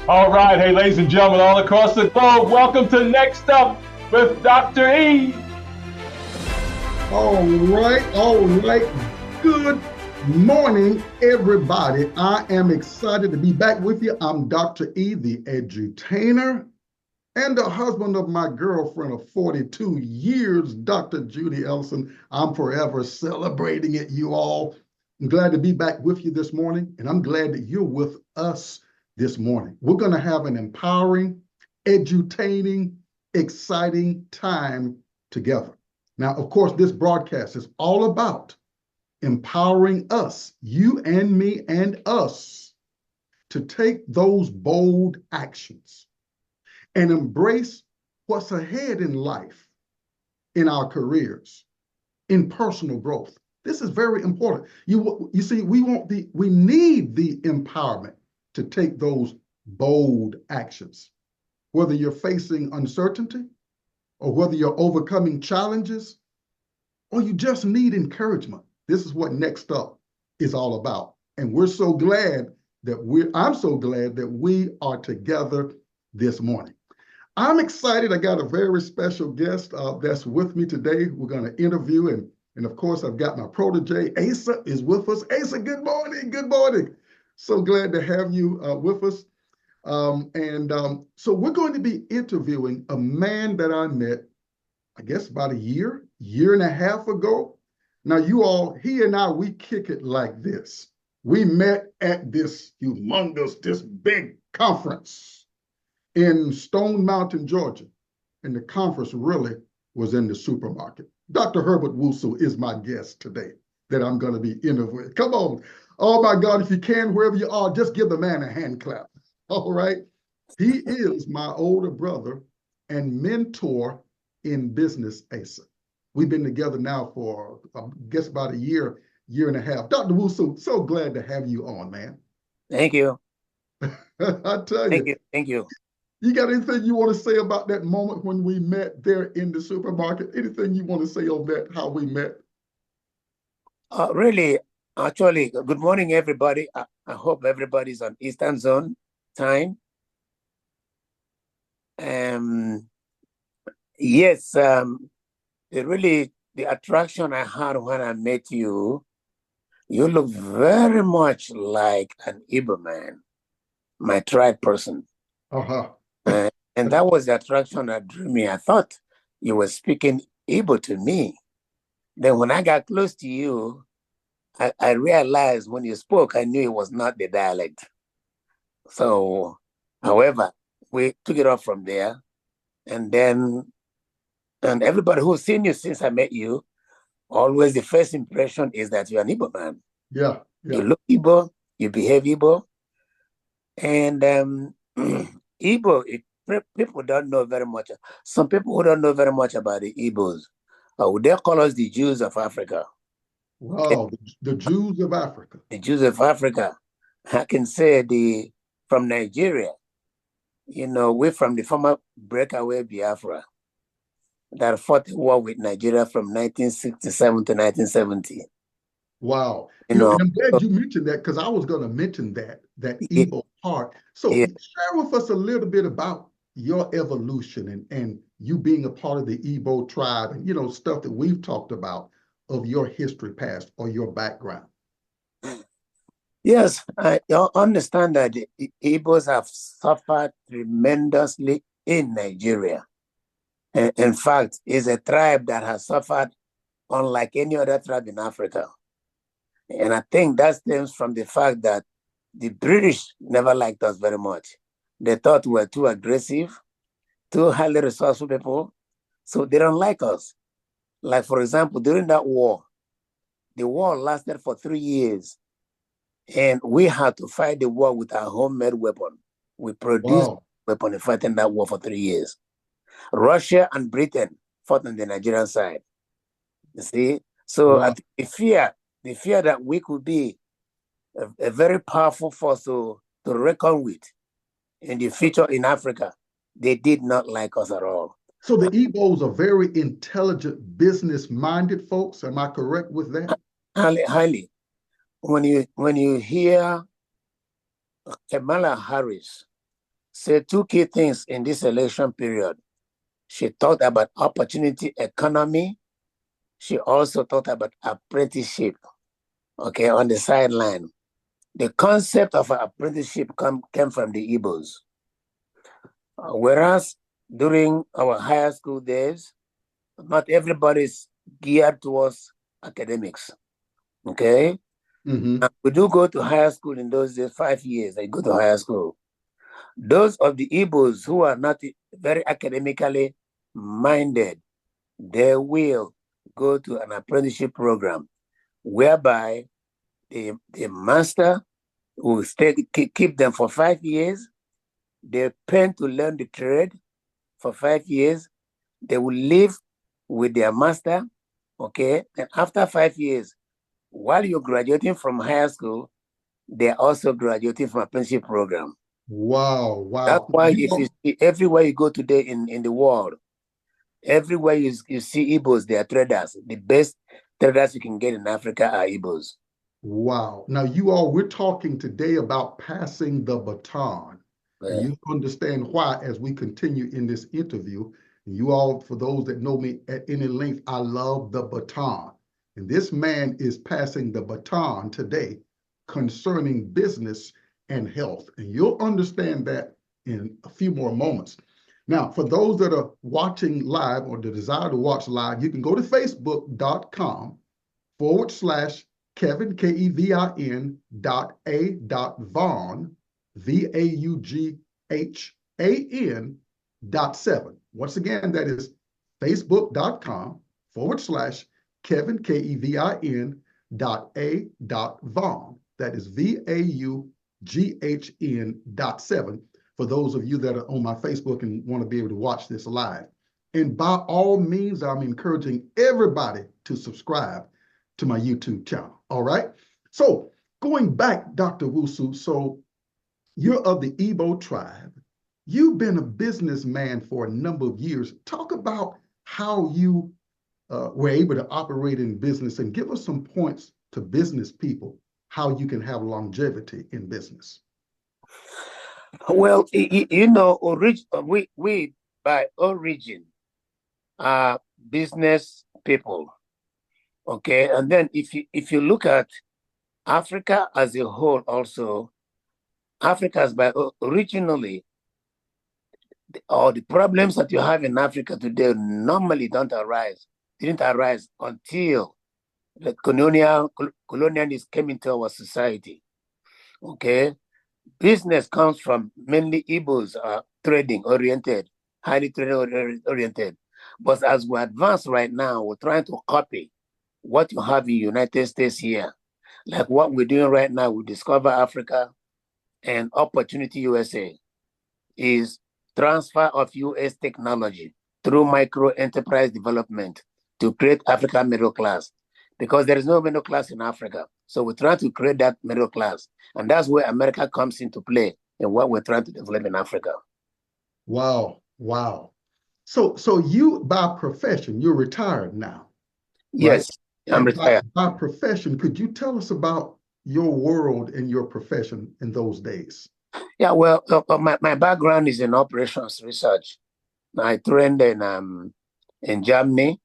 All right, hey, ladies and gentlemen, all across the globe, welcome to Next Up with Dr. E. All right, all right. Good morning, everybody. I am excited to be back with you. I'm Dr. E, the edutainer, and the husband of my girlfriend of 42 years, Dr. Judy Ellison. I'm forever celebrating it, you all. I'm glad to be back with you this morning, and I'm glad that you're with us this morning. We're going to have an empowering, edutaining, exciting time together. Now, of course, this broadcast is all about empowering us, you and me and us, to take those bold actions and embrace what's ahead in life, in our careers, in personal growth. This is very important. You see, we need the empowerment to take those bold actions, whether you're facing uncertainty or whether you're overcoming challenges or you just need encouragement. This is what Next Up is all about. And I'm so glad that we are together this morning. I'm excited. I got a very special guest that's with me today. We're going to interview, and of course, I've got my protege, Asa, is with us. Asa, good morning. Good morning. So glad to have you with us. So we're going to be interviewing a man that I met, I guess, about a year and a half ago. Now, he and I, we kick it like this. We met at this big conference in Stone Mountain, Georgia. And the conference really was in the supermarket. Dr. Herbert Wusu is my guest today that I'm going to be interviewing. Come on. Oh, my God, if you can, wherever you are, just give the man a hand clap. All right. He is my older brother and mentor in business, Asa. We've been together now for, I guess, about a year and a half. Dr. Wusu, so glad to have you on, man. Thank you. I tell you. Thank you. You got anything you want to say about that moment when we met there in the supermarket? Anything you want to say on that, how we met? Really, actually, good morning, everybody. I hope everybody's on Eastern Zone time. Yes, the attraction I had when I met you, you look very much like an Igbo man, my tribe person. Uh-huh. And that was the attraction that drew me. I thought you were speaking Igbo to me. Then when I got close to you, I realized when you spoke, I knew it was not the dialect. So, however, we took it off from there. And everybody who's seen you since I met you, always the first impression is that you're an Igbo man. Yeah. You look Igbo, you behave Igbo. And Igbo, people don't know very much. Some people who don't know very much about the Igbos, they call us the Jews of Africa. Wow, the Jews of Africa. The Jews of Africa. I can say from Nigeria. You know, we're from the former breakaway Biafra that fought the war with Nigeria from 1967 to 1970. Wow. And I'm glad you mentioned that because I was going to mention that Igbo part. So share with us a little bit about your evolution and you being a part of the Igbo tribe and, stuff that we've talked about of your history past or your background. Yes, I understand that the Igbos have suffered tremendously in Nigeria. In fact, it's a tribe that has suffered unlike any other tribe in Africa. And I think that stems from the fact that the British never liked us very much. They thought we were too aggressive, too highly resourceful people, so they don't like us. Like, for example, during that war, the war lasted for 3 years. And we had to fight the war with our homemade weapon. We produced a weapon and fighting that war for 3 years. Russia and Britain fought on the Nigerian side. You see? So I think the fear that we could be a very powerful force to reckon with in the future in Africa, they did not like us at all. So the Igbos are very intelligent, business-minded folks. Am I correct with that? Highly. When you hear Kamala Harris said two key things in this election period. She talked about opportunity economy. She also talked about apprenticeship, okay, on the sideline. The concept of apprenticeship came from the Igbos. Whereas during our higher school days, not everybody is geared towards academics, okay? Mm-hmm. We do go to higher school in those days, 5 years, I go to higher school. Those of the Igbos who are not very academically minded, they will go to an apprenticeship program whereby the master will keep them for 5 years. They pay to learn the trade for 5 years. They will live with their master, okay? And after 5 years, while you're graduating from higher school, they're also graduating from apprenticeship program. Wow, wow. That's why if you see everywhere you go today in the world, everywhere you see Igbos, they are traders. The best traders you can get in Africa are Igbos. Wow. Now, we're talking today about passing the baton. Yeah. And you understand why as we continue in this interview. You all, for those that know me at any length, I love the baton. And this man is passing the baton today concerning business and health. And you'll understand that in a few more moments. Now, for those that are watching live or the desire to watch live, you can go to facebook.com/Kevin, Kevin .a.Vaughn, VAUGHAN.7. Once again, that is facebook.com/Kevin, KEVIN.A.Vaughn. That is VAUGHN.7 for those of you that are on my Facebook and want to be able to watch this live. And by all means, I'm encouraging everybody to subscribe to my YouTube channel. All right. So going back, Dr. Wusu, so you're of the Igbo tribe. You've been a businessman for a number of years. Talk about how you were able to operate in business and give us some points to business people, how you can have longevity in business. Well, you know, we by origin are business people. Okay, and then if you look at Africa as a whole, also Africa is originally, all the problems that you have in Africa today normally didn't arise until the colonialists came into our society. Okay, business comes from mainly Igbos, trading oriented, highly trading oriented. But as we advance right now, we're trying to copy what you have in United States here. Like what we're doing right now with Discover Africa and Opportunity USA is transfer of US technology through micro enterprise development to create African middle class, because there is no middle class in Africa. So we're trying to create that middle class. And that's where America comes into play in what we're trying to develop in Africa. Wow. Wow. So you, by profession, you're retired now. Yes, right? I'm retired. By profession, could you tell us about your world and your profession in those days? Yeah, well, my background is in operations research. I trained in Germany.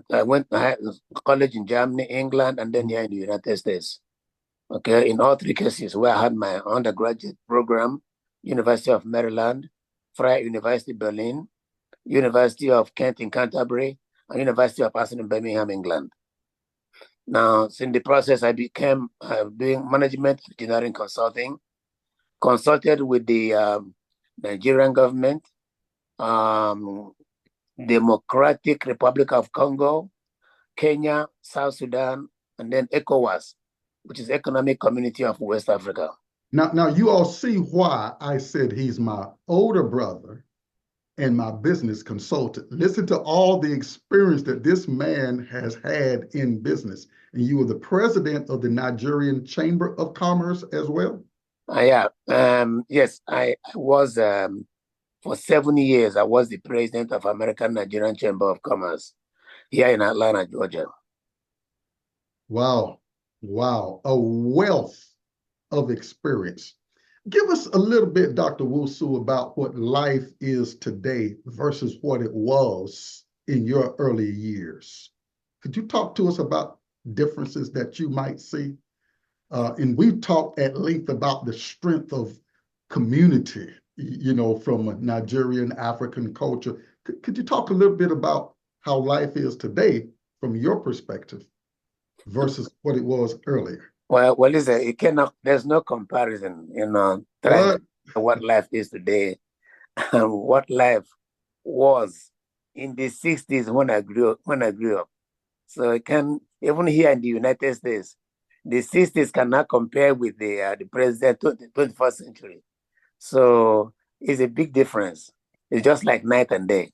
I went to college in Germany, England, and then here in the United States. Okay, in all three cases where I had my undergraduate program, University of Maryland, Freie University Berlin, University of Kent in Canterbury, and University of Arsenal in Birmingham, England. Now, in the process, I became doing management engineering consulting, consulted with the Nigerian government, Democratic Republic of Congo, Kenya, South Sudan, and then ECOWAS, which is Economic Community of West Africa. Now you all see why I said he's my older brother and my business consultant. Listen to all the experience that this man has had in business. And you were the president of the Nigerian Chamber of Commerce as well? Yeah. Yes, I was, for 7 years, I was the president of American Nigerian Chamber of Commerce here in Atlanta, Georgia. Wow. Wow. A wealth of experience. Give us a little bit, Dr. Wusu, about what life is today versus what it was in your early years. Could you talk to us about differences that you might see? And we've talked at length about the strength of community, you know, from a Nigerian African culture. Could you talk a little bit about how life is today from your perspective versus what it was earlier? Well, it cannot. There's no comparison. Trying to what life is today and what life was in the '60s when I grew up. So it can, even here in the United States, the '60s cannot compare with the present 21st century. So it's a big difference. It's just like night and day,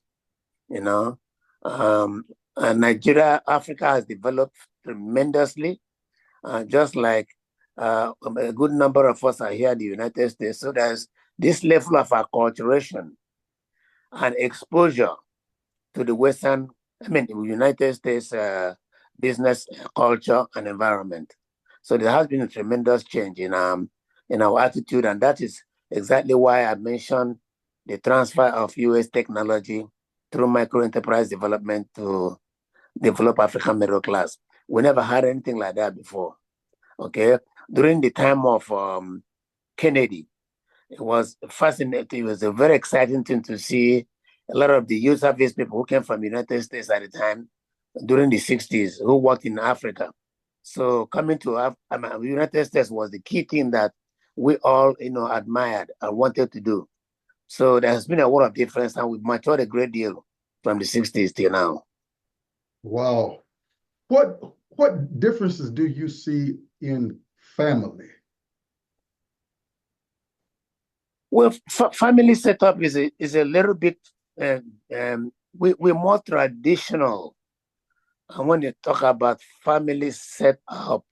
you know. And Nigeria, Africa has developed tremendously, just like a good number of us are here in the United States. So there's this level of acculturation and exposure to the United States business culture and environment. So there has been a tremendous change in our attitude, and that is exactly why I mentioned the transfer of US technology through micro enterprise development to develop African middle class. We never had anything like that before. Okay, during the time of Kennedy, it was fascinating. It was a very exciting thing to see a lot of the youth service people who came from the United States at the time during the '60s who worked in Africa. So coming to the United States was the key thing that we all, admired and wanted to do. So there has been a lot of difference, and we've matured a great deal from the '60s till now. Wow. What differences do you see in family? Well, family setup is a little bit we're more traditional. And when you talk about family setup,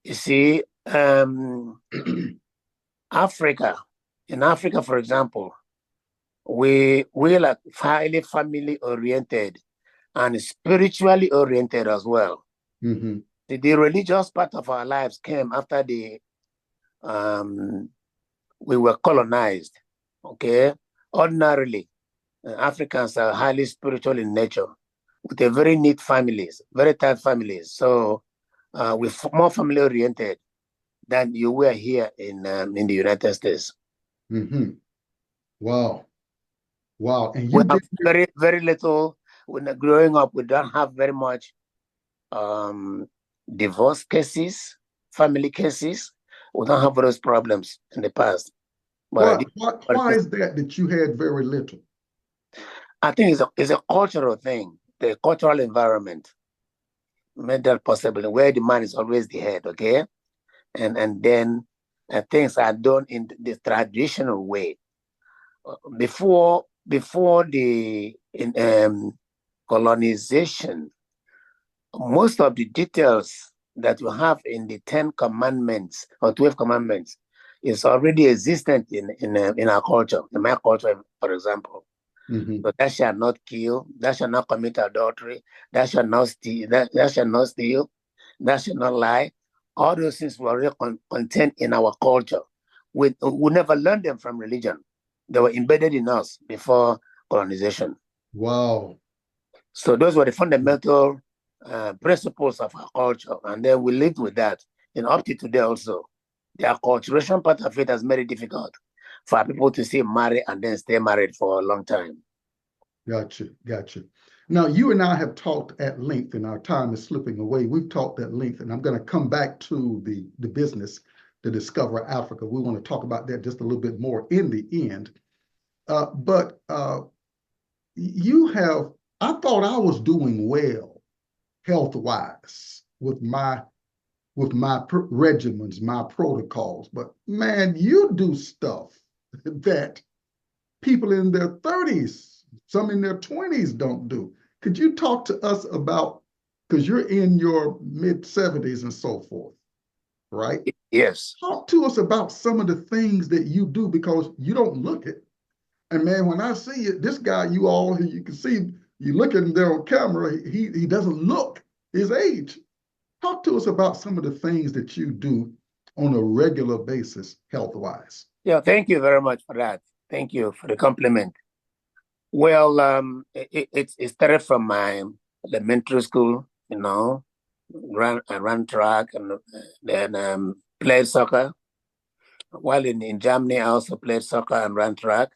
you see, Africa. In Africa, for example, we like highly family oriented and spiritually oriented as well. Mm-hmm. The religious part of our lives came after we were colonized. Okay, ordinarily, Africans are highly spiritual in nature, with a very neat families, very tight families. So we're more family oriented than you were here in the United States. Mm-hmm. Wow. And we have very, very little. When growing up, we don't have very much divorce cases, family cases. We don't have those problems in the past. But why is that you had very little? I think it's a cultural thing. The cultural environment made that possible, where the man is always the head, okay? And then things are done in the traditional way. Before the colonization, most of the details that you have in the 10 commandments or 12 commandments is already existent in our culture, in my culture, for example. Mm-hmm. So thou shalt not kill, thou shalt not commit adultery, thou shalt not steal, thou shalt not steal, thou shalt not lie. All those things were already contained in our culture. We never learned them from religion. They were embedded in us before colonization. Wow. So those were the fundamental principles of our culture. And then we lived with that. And up to today also, the acculturation part of it has made it difficult for people to stay married and then stay married for a long time. Gotcha. Now, you and I have talked at length, and our time is slipping away. We've talked at length, and I'm going to come back to the business, to Discover Africa. We want to talk about that just a little bit more in the end. But I thought I was doing well health-wise with my regimens, my protocols. But man, you do stuff that people in their 30s, some in their 20s don't do. Could you talk to us about, because you're in your mid-70s and so forth, right? Yes. Talk to us about some of the things that you do, because you don't look it. And man, when I see it, this guy, you can see, you look at him there on camera, he doesn't look his age. Talk to us about some of the things that you do on a regular basis, health-wise? Yeah, thank you very much for that. Thank you for the compliment. Well, it started from my elementary school, you know. I ran track and then played soccer. While in Germany, I also played soccer and ran track.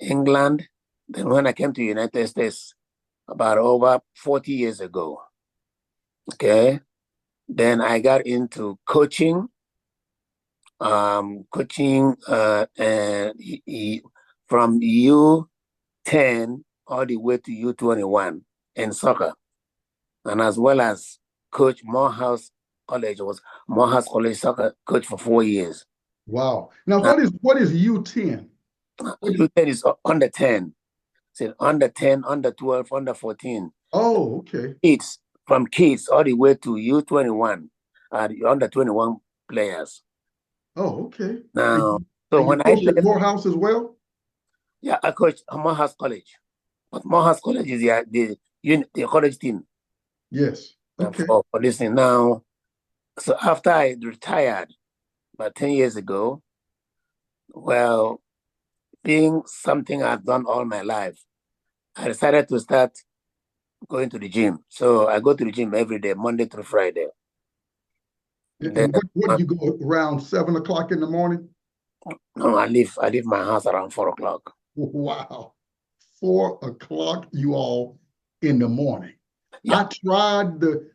England. Then when I came to the United States about over 40 years ago, okay, then I got into coaching, and from U10 all the way to U21 in soccer, and as well as coach Morehouse College. I was Morehouse College soccer coach for 4 years. Wow. Now, what is U10? U10 is under 10. So under 10, under 12, under 14. Oh, okay. Kids, from kids all the way to U21, the under 21 players. Oh, okay. Now, so when I left Morehouse as well? Yeah, I coached Morehouse College. But Morehouse College is the college team. Yes. Okay. For this thing. Now, so after I retired about 10 years ago, well, being something I've done all my life, I decided to start going to the gym. So I go to the gym every day, Monday through Friday. And what do you go around 7 o'clock in the morning? No, I leave my house around 4 o'clock. Wow. 4 o'clock, you all, in the morning. Yeah. I tried the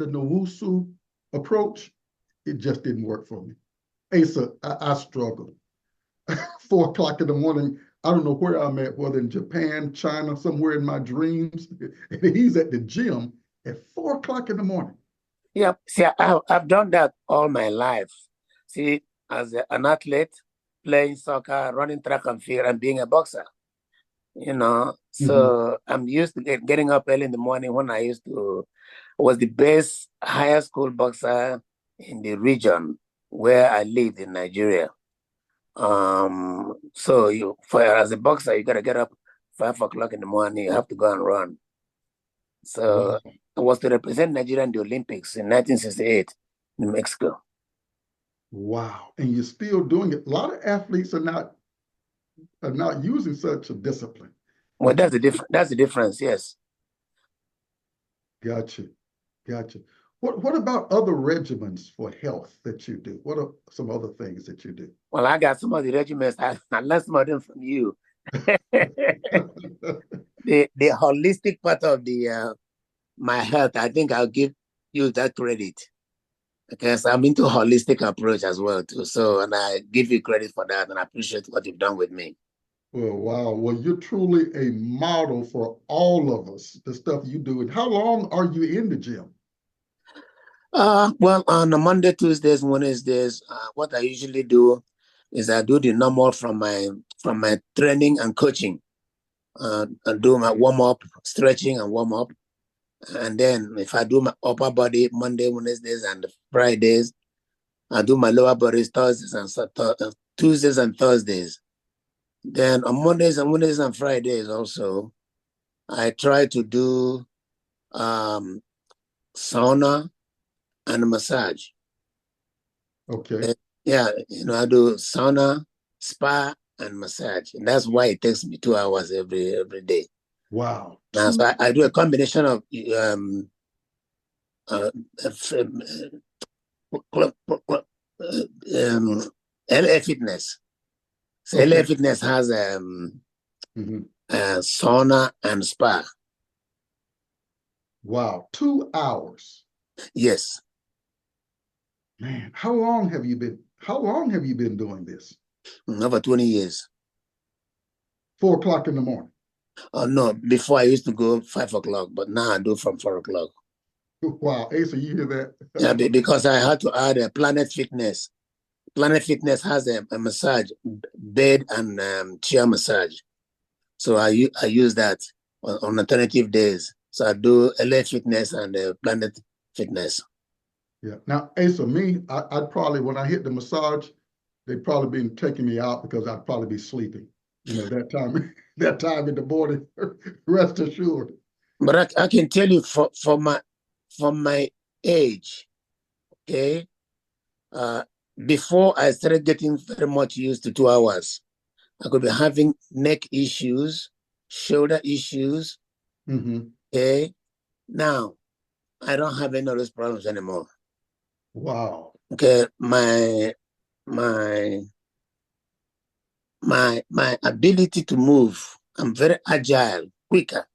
Nowusu approach. It just didn't work for me. Asa, I struggled. 4 o'clock in the morning, I don't know where I'm at, whether in Japan, China, somewhere in my dreams. And he's at the gym at 4 o'clock in the morning. Yeah, see, I've done that all my life. See, as an athlete, playing soccer, running track and field, and being a boxer, you know. So I'm used to getting up early in the morning. When I was the best higher school boxer in the region where I lived in Nigeria. So as a boxer, you gotta get up 5 o'clock in the morning. You have to go and run. So I was to represent Nigeria in the Olympics in 1968 in Mexico. Wow. And you're still doing it. A lot of athletes are not using such a discipline. Well, that's the difference, yes. Gotcha. What about other regimens for health that you do? What are some other things that you do? Well, I got some of the regimens. I learned some of them from you. the holistic part of my health, I think I'll give you that credit, because I'm into holistic approach as well too. So, and I give you credit for that, and I appreciate what you've done with me. Well, wow. Well, you're truly a model for all of us, the stuff you do. And how long are you in the gym? Well, on a Monday, Tuesdays, Wednesdays, what I usually do is I do the normal from my training and coaching. I do my warm-up, stretching and warm-up. And then if I do my upper body Monday, Wednesdays, and Fridays, I do my lower body Thursdays and Tuesdays and Thursdays. Then on Mondays and Wednesdays and Fridays also, I try to do sauna and massage. Okay. Yeah, I do sauna, spa, and massage. And that's why it takes me 2 hours every day. Wow. Now, so I do a combination of LA Fitness. So LA Fitness has sauna and spa. Wow, 2 hours. Yes. Man, how long have you been doing this? Over 20 years. 4 o'clock in the morning. Oh no, before I used to go 5 o'clock, but now I do from 4 o'clock. Wow, Asa, you hear that? Yeah, because I had to add a Planet Fitness. Planet Fitness has a massage, bed and chair massage. So I use that on alternative days. So I do LA Fitness and Planet Fitness. Yeah. Now, Asa, I'd probably, when I hit the massage, they'd probably be taking me out because I'd probably be sleeping. That time in the morning, rest assured. But I can tell you for my age, okay, before I started getting very much used to 2 hours, I could be having neck issues, shoulder issues. Okay. Now, I don't have any of those problems anymore. Wow. Okay. My ability to move, I'm very agile, quicker.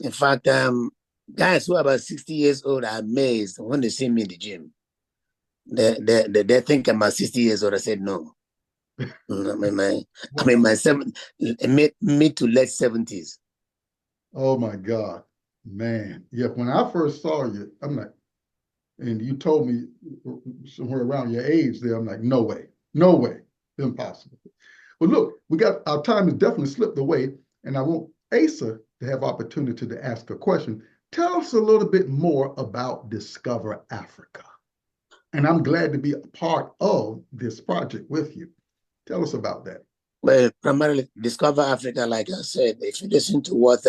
In fact, guys who are about 60 years old are amazed when they see me in the gym. They think I'm about 60 years old. I said no. I'm in my mid to late 70s. Oh my God, man. Yeah, when I first saw you, I'm like, and you told me somewhere around your age there, I'm like, no way, no way, impossible. But look, we got our time has definitely slipped away, and I want Asa to have opportunity to ask a question. Tell us a little bit more about Discover Africa. And I'm glad to be a part of this project with you. Tell us about that. Well, primarily Discover Africa, like I said, if you listen to what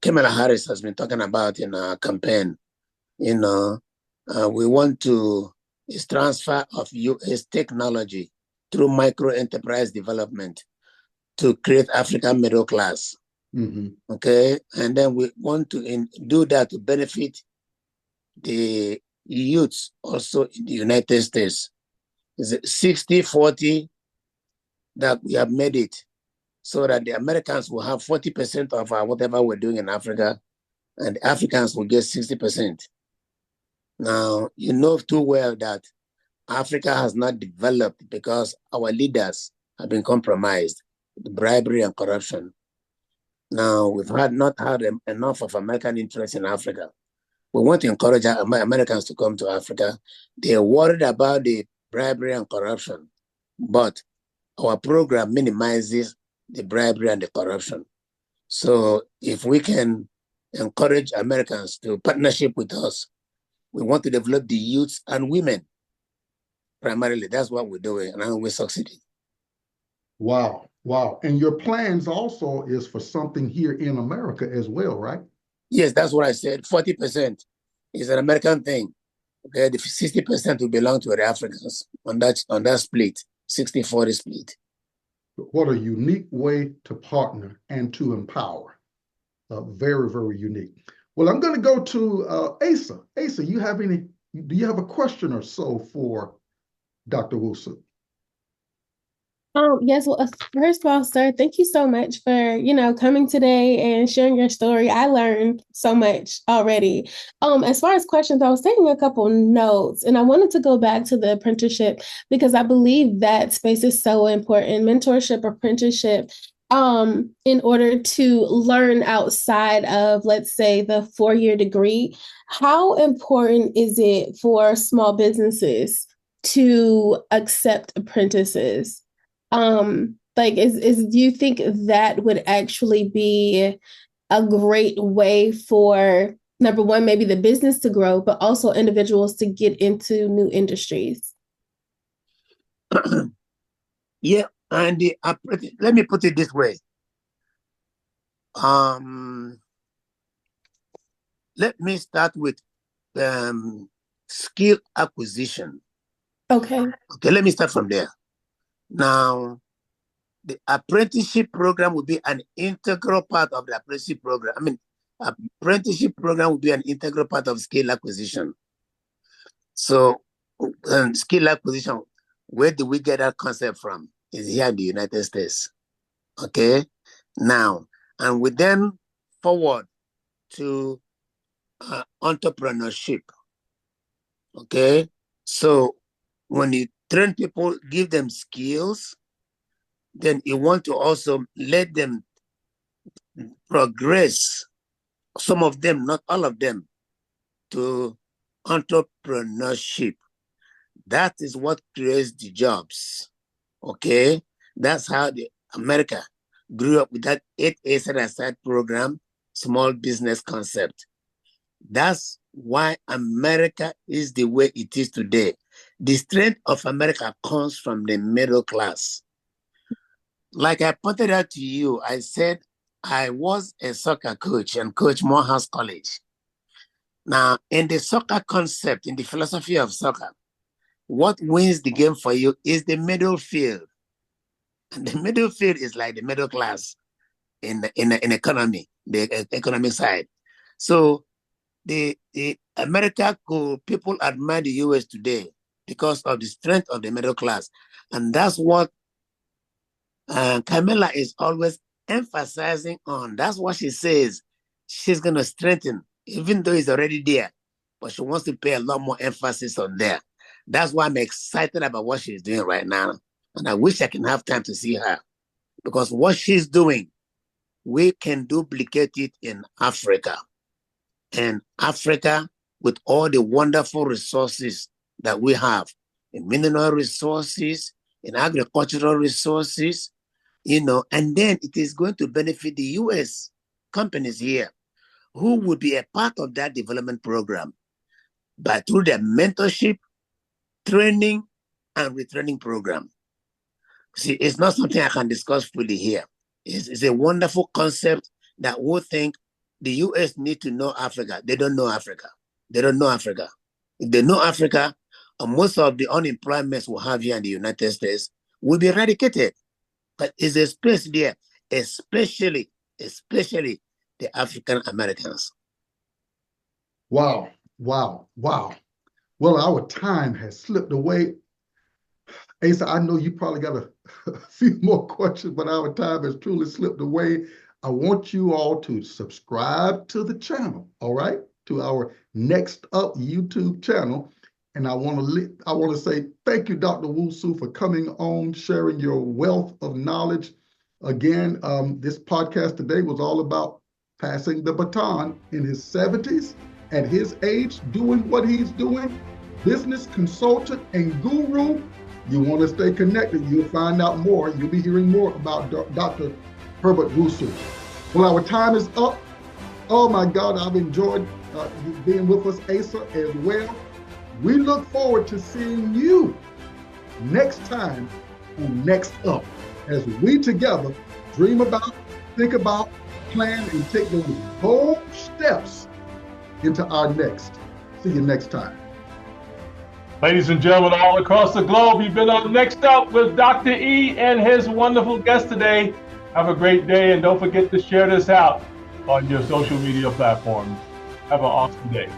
Kamala Harris has been talking about in our campaign, we want to is transfer of U.S. technology through micro enterprise development to create African middle class. Okay, and then we want to do that to benefit the youths also in the United States. It's 60-40 that we have made it so that the Americans will have 40% of our whatever we're doing in Africa, and the Africans will get 60%. Now, you know too well that Africa has not developed because our leaders have been compromised, bribery and corruption. Now, we've not had enough of American interest in Africa. We want to encourage Americans to come to Africa. They're worried about the bribery and corruption, but our program minimizes the bribery and the corruption. So if we can encourage Americans to partnership with us, we want to develop the youths and women. Primarily, that's what we're doing, and we're succeeding. Wow, wow. And your plans also is for something here in America as well, right? Yes, that's what I said. 40% is an American thing. Okay, the 60% will belong to the Africans on that split, 60-40 split. What a unique way to partner and to empower. Very, very unique. Well, I'm going to go to Asa. Asa, do you have a question or so for Dr. Wilson? Yes, well, first of all, sir, thank you so much for, coming today and sharing your story. I learned so much already. As far as questions, I was taking a couple notes, and I wanted to go back to the apprenticeship because I believe that space is so important. Mentorship, apprenticeship, in order to learn outside of, let's say, the 4-year degree. How important is it for small businesses to accept apprentices? Do you think that would actually be a great way for, number one, maybe the business to grow, but also individuals to get into new industries? Yeah, and let me put it this way. Let me start with skill acquisition. Okay, let me start from there. Now, the apprenticeship program will be an integral part of the apprenticeship program. Apprenticeship program will be an integral part of skill acquisition. So, skill acquisition, where do we get that concept from? Is here in the United States. Okay? Now, and we then forward to entrepreneurship. Okay? So, when you train people, give them skills, then you want to also let them progress, some of them, not all of them, to entrepreneurship. That is what creates the jobs. Okay? That's how America grew up with that 8A set-aside program, small business concept. That's why America is the way it is today. The strength of America comes from the middle class. Like I pointed out to you, I said I was a soccer coach and coached Morehouse College. Now, in the soccer concept, in the philosophy of soccer, what wins the game for you is the middle field. And the middle field is like the middle class in economy, the economic side. So the America people admire the US today because of the strength of the middle class. And that's what Camilla is always emphasizing on. That's what she says she's going to strengthen, even though it's already there. But she wants to pay a lot more emphasis on there. That's why I'm excited about what she's doing right now. And I wish I can have time to see her. Because what she's doing, we can duplicate it in Africa. And Africa, with all the wonderful resources that we have, in mineral resources, in agricultural resources, and then it is going to benefit the US companies here who would be a part of that development program, but through their mentorship, training, and retraining program. See, it's not something I can discuss fully here. It's a wonderful concept that we think the US need to know Africa. They don't know Africa. They don't know Africa. If they know Africa, most of the unemployment we have here in the United States will be eradicated. But it's a space there, especially the African Americans. Wow, wow, wow. Well, our time has slipped away. Asa, I know you probably got a few more questions, but our time has truly slipped away. I want you all to subscribe to the channel, all right? To our Next Up YouTube channel. And I want to say thank you, Dr. Wusu, for coming on, sharing your wealth of knowledge. Again, this podcast today was all about passing the baton in his 70s, at his age, doing what he's doing. Business consultant and guru. You want to stay connected. You'll find out more. You'll be hearing more about Dr. Herbert Wusu. Well, our time is up. Oh my God, I've enjoyed being with us, Asa, as well. We look forward to seeing you next time on Next Up, as we together dream about, think about, plan, and take those bold steps into our next. See you next time. Ladies and gentlemen, all across the globe, you've been on Next Up with Dr. E and his wonderful guest today. Have a great day, and don't forget to share this out on your social media platforms. Have an awesome day.